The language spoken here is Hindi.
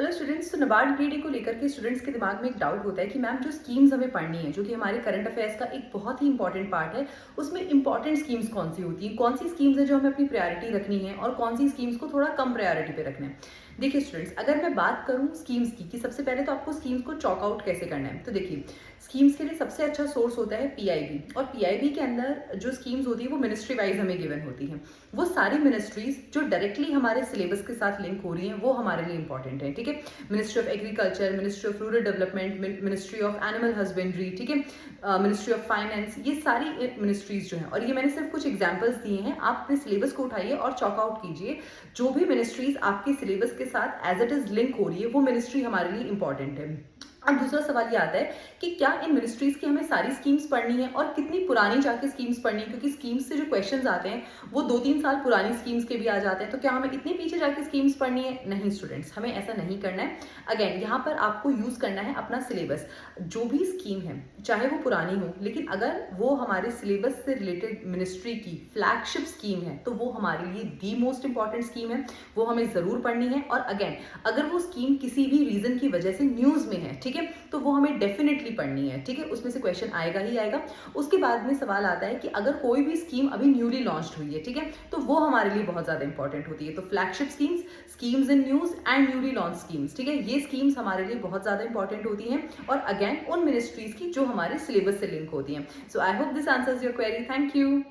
हेलो स्टूडेंट्स, तो नाबार्ड ग्रेड ए को लेकर के स्टूडेंट्स के दिमाग में एक डाउट होता है कि मैम जो स्कीम्स हमें पढ़नी है, जो कि हमारे करंट अफेयर्स का एक बहुत ही इंपॉर्टेंट पार्ट है, उसमें इंपॉर्टेंट स्कीम्स कौन सी होती हैं, कौन सी स्कीम्स हैं जो हमें अपनी प्रायोरिटी रखनी है और कौन सी स्कीम्स को थोड़ा कम प्रायोरिटी पे रखना है। देखिए स्टूडेंट्स, अगर मैं बात करूं स्कीम्स की कि सबसे पहले तो आपको स्कीम्स को चॉक आउट कैसे करना है, तो देखिए स्कीम्स के लिए सबसे अच्छा सोर्स होता है पीआईबी, और पीआईबी के अंदर जो स्कीम्स होती है वो मिनिस्ट्री वाइज हमें गिवन होती हैं। वो सारी मिनिस्ट्रीज जो डायरेक्टली हमारे सिलेबस के साथ लिंक हो रही हैं वो हमारे लिए इंपॉर्टेंट है। ठीक है, ministry of agriculture, ministry of rural development, ministry of animal husbandry, ठीक है, मिनिस्ट्री ऑफ फाइनेंस, ये सारी मिनिस्ट्रीज जो हैं, और ये मैंने सिर्फ कुछ एग्जांपल्स दिए हैं। आप अपने सिलेबस को उठाइए और चॉक आउट कीजिए। जो भी मिनिस्ट्रीज आपके सिलेबस के साथ एज इट इज लिंक हो रही है वो मिनिस्ट्री हमारे लिए इंपॉर्टेंट है। अब दूसरा सवाल ये आता है कि क्या इन मिनिस्ट्रीज की हमें सारी स्कीम्स पढ़नी है और कितनी पुरानी जाके स्कीम्स पढ़नी है, क्योंकि स्कीम्स से जो क्वेश्चंस आते हैं वो 2-3 साल पुरानी स्कीम्स के भी आ जाते हैं। तो क्या हमें इतनी पीछे जाके स्कीम्स पढ़नी है? नहीं स्टूडेंट्स, हमें ऐसा नहीं करना है। अगेन यहाँ पर आपको यूज करना है अपना सिलेबस। जो भी स्कीम है चाहे वो पुरानी हो, लेकिन अगर वो हमारे सिलेबस से रिलेटेड मिनिस्ट्री की फ्लैगशिप स्कीम है तो वो हमारे लिए दी मोस्ट इंपॉर्टेंट स्कीम है, वो हमें जरूर पढ़नी है। और अगेन अगर वो स्कीम किसी भी रीजन की वजह से न्यूज में है, ठीक है, तो वो हमें डेफिनेटली पढ़नी है। ठीक है, उसमें से क्वेश्चन आएगा ही आएगा। उसके बाद में सवाल आता है कि अगर कोई भी स्कीम अभी न्यूली लॉन्च्ड हुई है, ठीक है, तो वो हमारे लिए बहुत ज्यादा इंपॉर्टेंट होती है। तो flagship schemes, schemes in news and newly launch schemes, ठीक है, ये स्कीम्स हमारे लिए बहुत ज्यादा इंपॉर्टेंट होती हैं, और अगेन उन मिनिस्ट्रीज की जो हमारे सिलेबस से लिंक होती हैं। So I hope this answers your query. Thank you.